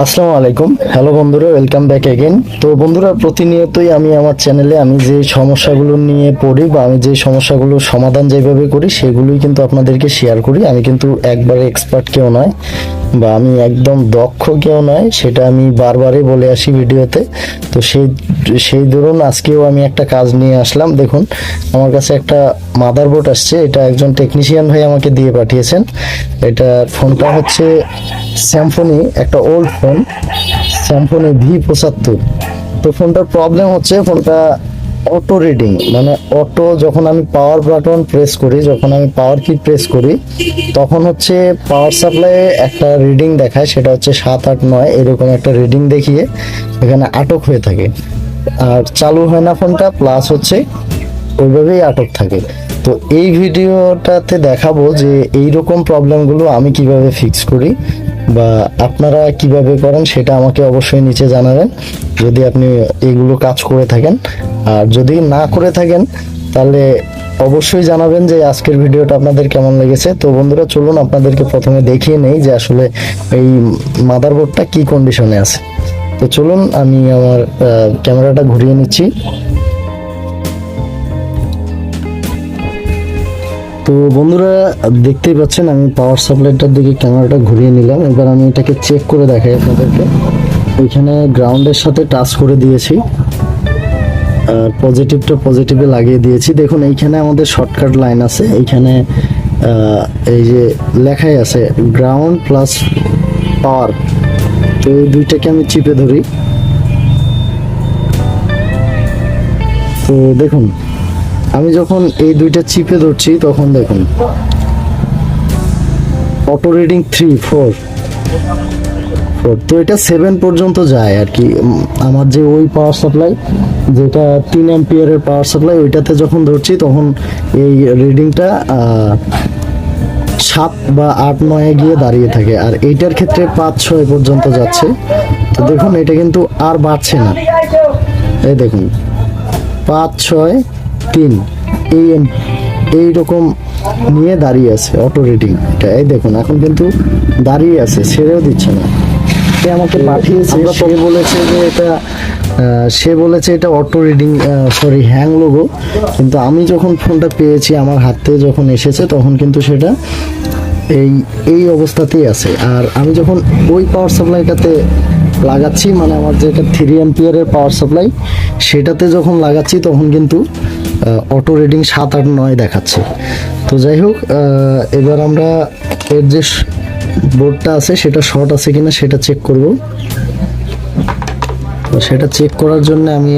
আসসালামু আলাইকুম, হ্যালো বন্ধুরা, ওয়েলকাম ব্যাক এগেন। তো বন্ধুরা, প্রতিনিয়তই আমি আমার চ্যানেলে আমি যে সমস্যাগুলো নিয়ে পড়ি বা আমি যে সমস্যাগুলোর সমাধান যেভাবে করি সেগুলোই কিন্তু আপনাদেরকে শেয়ার করি। আমি কিন্তু একবারে এক্সপার্ট কেউ নয় বা আমি একদম দক্ষ কেউ নয়, সেটা আমি বারবারই বলে আসি ভিডিওতে। তো সেই ধরুন আজকেও আমি একটা কাজ নিয়ে আসলাম। দেখুন, আমার কাছে একটা মাদারবোর্ড আসছে, এটা একজন টেকনিশিয়ান ভাই আমাকে দিয়ে পাঠিয়েছেন। এটা ফোনটা হচ্ছে স্যামফনি, একটা ওল্ড ফোন, স্যামফনি V75। তো ফোনটার প্রবলেম হচ্ছে ফোনটা অটো রিডিং, মানে অটো যখন আমি পাওয়ার বাটন প্রেস করি, যখন আমি পাওয়ার কি প্রেস করি, তখন হচ্ছে পাওয়ার সাপ্লাই একটা রিডিং দেখায়, সেটা হচ্ছে 7, 8, 9 এরকম একটা রিডিং দেখিয়ে এখানে আটক হয়ে থাকে। আর চালু হয় না ফোনটা, প্লাস হচ্ছে ওইভাবেই আটক থাকে। তো এই ভিডিওটাতে দেখাবো যে এইরকম প্রবলেমগুলো আমি কিভাবে ফিক্স করি বা আপনারা কিভাবে করেন, সেটা আমাকে অবশ্যই নিচে জানাবেন যদি আপনি এগুলো কাজ করে থাকেন। আর যদি না করে থাকেন তাহলে অবশ্যই জানাবেন যে আজকের ভিডিওটা আপনাদের কেমন লেগেছে। তো বন্ধুরা, চলুন আপনাদেরকে প্রথমে দেখিয়ে নেই যে আসলে এই মাদারবোর্ডটা কি কন্ডিশনে আছে। তো চলুন, আমি আমার ক্যামেরাটা ঘুরিয়ে নিচ্ছি। তো বন্ধুরা, দেখতেই পাচ্ছেন আমি পাওয়ার সাপ্লাইটার দিকে ক্যামেরাটা ঘুরিয়ে নিলাম। এবার আমি এটাকে চেক করে দেখাই আপনাদেরকে। ওইখানে গ্রাউন্ডের সাথে টাচ করে দিয়েছি, আর পজিটিভটা পজিটিভে লাগিয়ে দিয়েছি। দেখুন, এইখানে আমাদের শর্টকাট লাইন আছে, এইখানে এই যে লেখাই আছে গ্রাউন্ড প্লাস পাওয়ার। তো এই দুইটাকে আমি চিপে ধরি। তো দেখুন, আমি যখন এই দুইটা চিপে ধরছি তখন দেখুন অটো রিডিং 3, 4। তো এটা 7 পর্যন্ত যায় আর কি। আমার যে ওই পাওয়ার সাপ্লাই, যেটা 3 অ্যাম্পিয়ারের পাওয়ার সাপ্লাই, ওইটাতে যখন ধরছি তখন এই রিডিংটা 7 বা 8, 9 গিয়ে দাঁড়িয়ে থাকে। আর এইটার ক্ষেত্রে 5, 6 পর্যন্ত যাচ্ছে। তো দেখুন, এটা কিন্তু আর বাড়ছে না। এই দেখুন 5, 6, 3 এইরকম নিয়ে দাঁড়িয়ে আছে অটো রিডিং। এই দেখুন, এখন কিন্তু দাঁড়িয়ে আছে, ছেড়েও দিচ্ছে না। সে আমাকে পাঠিয়েছে, সে বলেছে এটা auto reading, sorry hang logo. কিন্তু আমি যখন ফোনটা পেয়েছি, আমার হাতে যখন এসেছে, তখন কিন্তু সেটা এই অবস্থাতেই আছে। আর আমি যখন ওই পাওয়ার সাপ্লাইটাতে লাগাচ্ছি, মানে আমার যেটা 3 অ্যাম্পিয়ারের পাওয়ার সাপ্লাই, সেটাতে যখন লাগাচ্ছি তখন কিন্তু অটো রিডিং 7, 8, 9 দেখাচ্ছে। তো যাই হোক, এবার আমরা এর যে বোর্ডটা আছে সেটা শর্ট আছে কিনা সেটা চেক করব। তো সেটা চেক করার জন্য আমি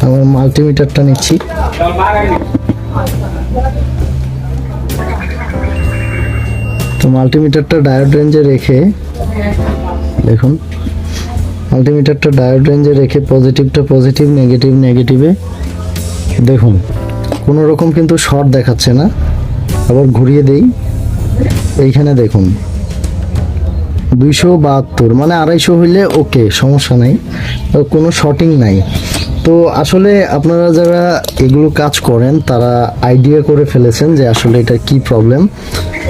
আমার মাল্টিমিটারটা নিচ্ছি। তো মাল্টিমিটারটা ডায়োড রেঞ্জে রেখে, দেখুন মাল্টিমিটারটা ডায়োড রেঞ্জে রেখে পজিটিভটা পজিটিভ, নেগেটিভে দেখুন কোনো রকম কিন্তু শর্ট দেখাচ্ছে না। আবার ঘুরিয়ে দেই, এইখানে দেখুন 272, মানে 250 হইলে ওকে, সমস্যা নাই, কোনো শর্টিং নাই। তো আসলে আপনারা যারা এগুলো কাজ করেন তারা আইডিয়া করে ফেলেছেন যে আসলে এটা কি প্রবলেম।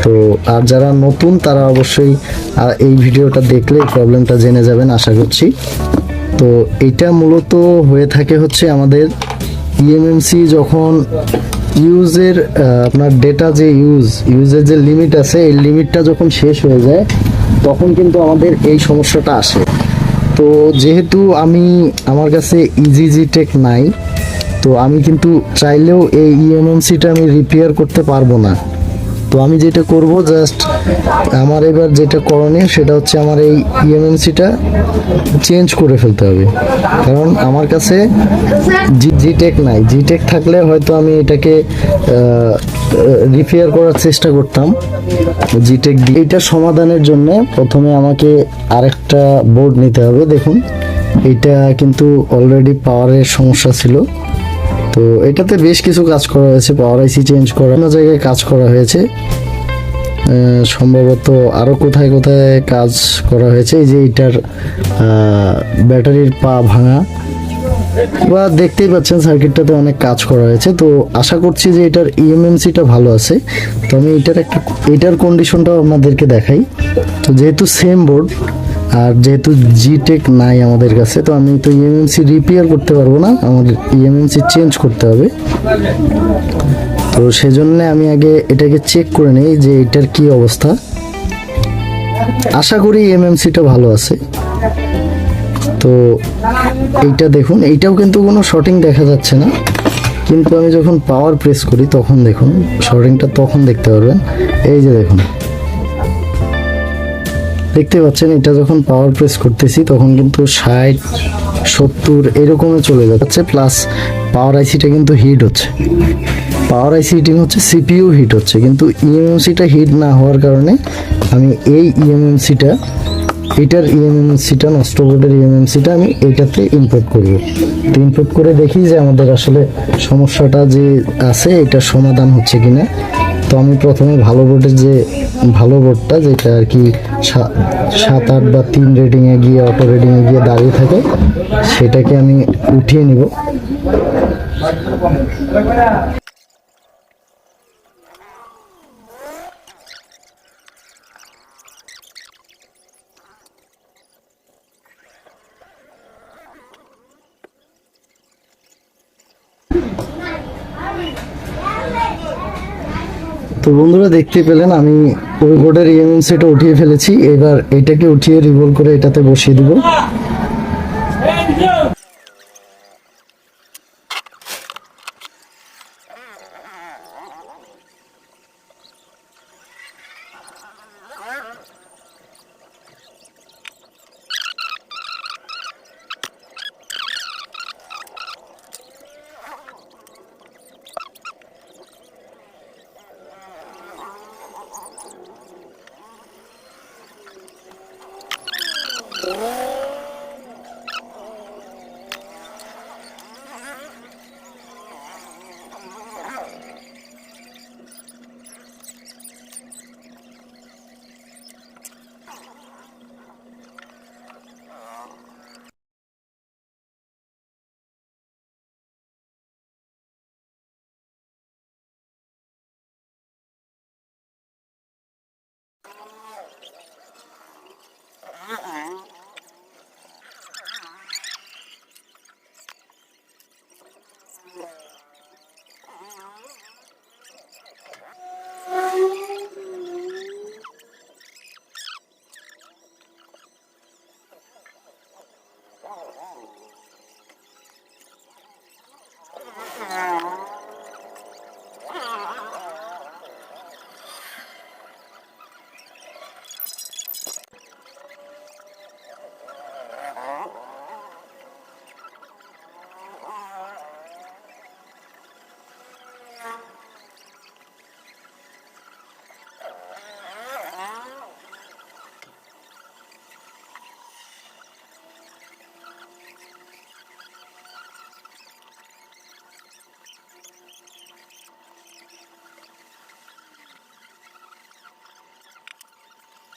তো আর যারা নতুন তারা অবশ্যই এই ভিডিওটা দেখলে এই প্রবলেমটা জেনে যাবেন আশা করছি। তো এটা মূলত হয়ে থাকে হচ্ছে আমাদের ইএমএমসি যখন ইউজের আপনার ডেটা যে ইউজের যে লিমিট আছে, এই লিমিটটা যখন শেষ হয়ে যায় তখন কিন্তু আমাদের এই সমস্যাটা আসে। তো যেহেতু আমার কাছে ইজি টেক নাই, তো আমি কিন্তু চাইলেও এই ইএমএমসিটা আমি রিপেয়ার করতে পারবো না। তো আমি যেটা করব, জাস্ট আমার এবার যেটা করণীয় সেটা হচ্ছে আমার এই ইএমএমসিটা চেঞ্জ করে ফেলতে হবে। কারণ আমার কাছে জি-টেক নাই। জি-টেক থাকলে হয়তো আমি এটাকে রিপেয়ার করার চেষ্টা করতাম জি-টেক দিয়ে। এইটার সমাধানের জন্য প্রথমে আমাকে আরেকটা বোর্ড নিতে হবে। দেখুন, এটা কিন্তু অলরেডি পাওয়ারের সমস্যা ছিল। তো এটাতে বেশ কিছু কাজ করা হয়েছে, পাওয়ার আইসি চেঞ্জ করা, অন্য জায়গায় কাজ করা হয়েছে, সম্ভবত আরও কোথায় কোথায় কাজ করা হয়েছে। এই যে এটার ব্যাটারির পা ভাঙা, বা দেখতেই পাচ্ছেন সার্কিটটাতে অনেক কাজ করা হয়েছে। তো আশা করছি যে এটার ইএমএমসিটা ভালো আছে। তো আমি এটার কন্ডিশনটাও আপনাদেরকে দেখাই। তো যেহেতু সেম বোর্ড, আর যেহেতু জিটেক নাই আমাদের কাছে, তো আমি তো ইএমএমসি রিপেয়ার করতে পারবো না, আমার ইএমএমসি চেঞ্জ করতে হবে। তো সেজন্য আমি আগে এটাকে চেক করে নিই যে এটার কি অবস্থা। আশা করি ইএমএমসিটা ভালো আছে। তো এইটা দেখুন, এইটাও কিন্তু কোনো শর্টিং দেখা যাচ্ছে না, কিন্তু আমি যখন পাওয়ার প্রেস করি তখন দেখুন শর্টিংটা তখন দেখতে পারবেন। এই যে দেখুন, দেখতে পাচ্ছেন এটা যখন পাওয়ার প্রেস করতেছি তখন কিন্তু 60-70 এরকমে চলে যাচ্ছে, প্লাস পাওয়ার আইসিটা কিন্তু হিট হচ্ছে। পাওয়ার আইসি হিটিং হচ্ছে, সিপিইউ হিট হচ্ছে, কিন্তু ইএমএমসিটা হিট না হওয়ার কারণে আমি এই ইএমএমসিটা, এটার ইএমএমসিটা, নষ্ট বোর্ডের ইএমএমসিটা আমি এটাতে ইনপুট করব। তো ইনপুট করে দেখি যে আমাদের আসলে সমস্যাটা যে আছে এটার সমাধান হচ্ছে কিনা। তো আমি প্রথমে ভালো বোর্ডটা যেটা আর কি 7-8 বা 3 রেটিংয়ে গিয়ে, অটো রেটিংয়ে গিয়ে দাঁড়িয়ে থাকে, সেটাকে আমি উঠিয়ে নিব। তো বন্ধুরা দেখতে পেলেন আমি ওই বোর্ডের ইএমএমসিটা উঠিয়ে ফেলেছি। এবার এটাকে উঠিয়ে রিভলভ করে এটাতে বসিয়ে দিব।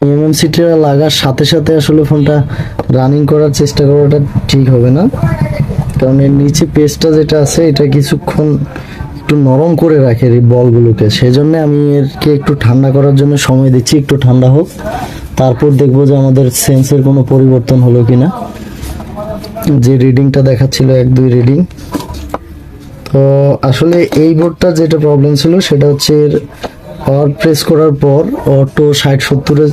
ইএমএমসিটা লাগার সাথে সাথে আসলে ফোনটা রানিং করার চেষ্টা করাটা ঠিক হবে না, কারণ এর নিচে পেজটা যেটা আছে এটা কিছুক্ষণ একটু নরম করে রাখে এই বলগুলোকে। সেই জন্য আমি এরকে একটু ঠান্ডা করার জন্য সময় দিচ্ছি, একটু ঠান্ডা হোক, তারপর দেখবো যে আমাদের সেন্সের কোনো পরিবর্তন হলো কিনা। যে রিডিংটা দেখাচ্ছিল 1-2 রিডিং, তো আসলে এই বোর্ডটা যেটা প্রবলেম ছিল সেটা হচ্ছে এর পাওয়ার প্রেস করার পর অটো 60-70-এ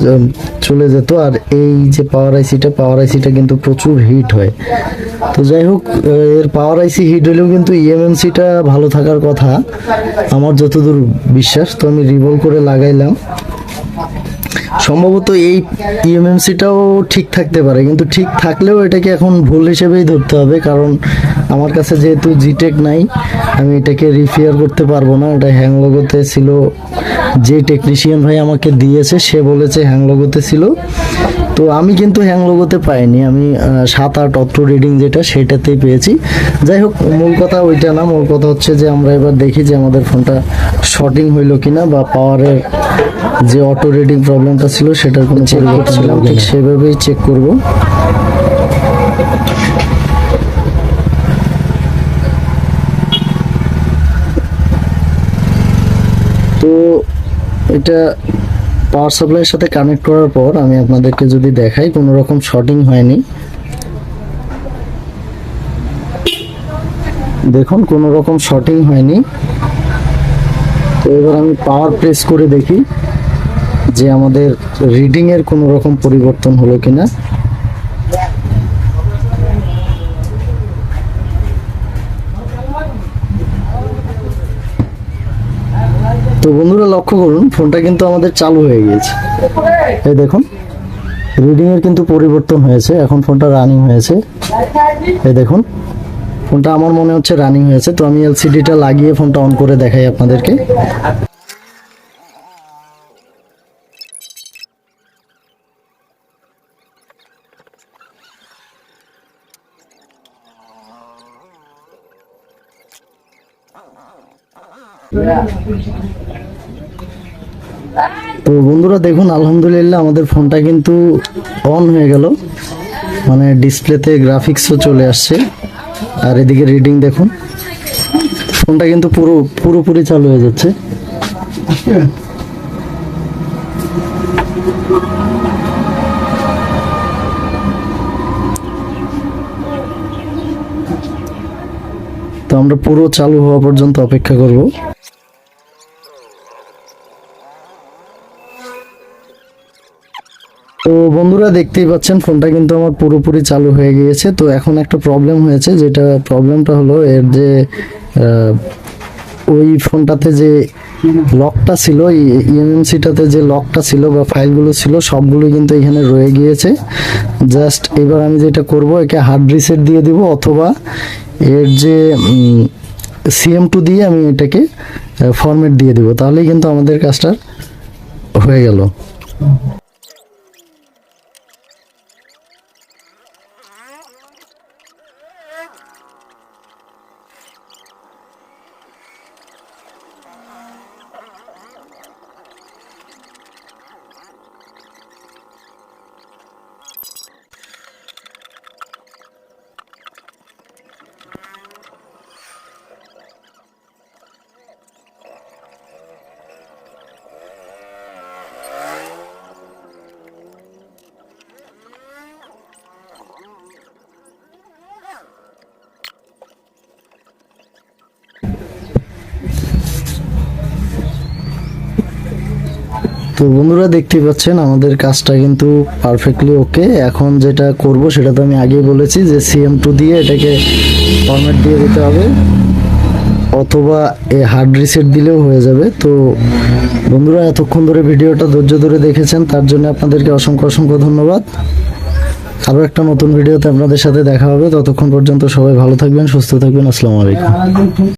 চলে যেত, আর এই যে পাওয়ার আইসিটা কিন্তু প্রচুর হিট হয়। তো যাই হোক, এর পাওয়ার আইসি হিট হলেও কিন্তু ইএমএমসিটা ভালো থাকার কথা আমার যতদূর বিশ্বাস। তো আমি রিভলভ করে লাগাইলাম, সম্ভবত এই ইএমএমসিটাও ঠিক থাকতে পারে, কিন্তু ঠিক থাকলেও এটাকে এখন ভুল হিসেবেই ধরতে হবে, কারণ আমার কাছে যেহেতু জিটেক নাই আমি এটাকে রিপেয়ার করতে পারবো না। এটা হ্যাং লোগোতে ছিল, যে টেকনিশিয়ান ভাই আমাকে দিয়েছে সে বলেছে হ্যাং লোগোতে ছিল, তো আমি কিন্তু হ্যাং লোগোতে পাইনি, আমি 7-8 অটো রিডিং যেটা সেটাতেই পেয়েছি। যাই হোক, মূল কথা ওইটা না, মূল কথা হচ্ছে যে আমরা এবার দেখি যে আমাদের ফোনটা শর্টিং হইলো কিনা, বা পাওয়ারের যে অটো রিডিং প্রবলেমটা ছিল সেটার কোনো পরিবর্তন ছিল, ঠিক সেভাবেই চেক করব। তো এটা পাওয়ার সাপ্লাইয়ের সাথে কানেক্ট করার পর আমি আপনাদেরকে যদি দেখাই, কোনো রকম শর্টিং হয়নি। দেখুন কোনো রকম শর্টিং হয়নি। তো এবার আমি পাওয়ার প্রেস করে দেখি যে আমাদের রিডিং এর কোনো রকম পরিবর্তন হলো কিনা। তো বন্ধুরা লক্ষ্য করুন, ফোনটা কিন্তু আমাদের চালু হয়ে গিয়েছে। এই দেখুন রিডিং এর কিন্তু পরিবর্তন হয়েছে, এখন ফোনটা রানিং হয়েছে। এই দেখুন ফোনটা আমার মনে হচ্ছে রানিং হয়েছে। তো আমি এলসিডিটা লাগিয়ে ফোনটা অন করে দেখাই আপনাদেরকে। তো বন্ধুরা দেখুন আলহামদুলিল্লাহ আমাদের ফোনটা কিন্তু অন হয়ে গেল, মানে ডিসপ্লেতে গ্রাফিক্সও চলে আসছে। আর এদিকে রিডিং দেখুন, ফোনটা কিন্তু পুরোপুরি চালু হয়ে যাচ্ছে। তো আমরা পুরো চালু হওয়া পর্যন্ত অপেক্ষা করব। তো বন্ধুরা দেখতেই পাচ্ছেন ফোনটা কিন্তু আমার পুরোপুরি চালু হয়ে গিয়েছে। তো এখন একটা প্রবলেম হয়েছে, যেটা প্রবলেমটা হলো এর যে ওই ফোনটাতে যে লকটা ছিল, ইএমএমসিটাতে যে লকটা ছিল বা ফাইলগুলো ছিল সবগুলো কিন্তু এখানে রয়ে গিয়েছে। জাস্ট এবার আমি যেটা করব, একে হার্ড রিসেট দিয়ে দিব, অথবা এর যে CM2 দিয়ে আমি এটাকে ফরম্যাট দিয়ে দিব, তাহলেই কিন্তু আমাদের কাজটা হয়ে গেল। তো বন্ধুরা দেখতেই পাচ্ছেন আমাদের কাজটা কিন্তু পারফেক্টলি ওকে। এখন যেটা করব সেটা তো আমি আগেই বলেছি যে CM2 দিয়ে এটাকে ফরম্যাট দিয়ে দিতে হবে, অথবা হার্ড রিসেট দিলেও হয়ে যাবে। তো বন্ধুরা এতক্ষণ ধরে ভিডিওটা ধৈর্য ধরে দেখেছেন, তার জন্য আপনাদেরকে অসংখ্য অসংখ্য ধন্যবাদ। আরও একটা নতুন ভিডিওতে আপনাদের সাথে দেখা হবে। ততক্ষণ পর্যন্ত সবাই ভালো থাকবেন, সুস্থ থাকবেন। আসসালামু আলাইকুম।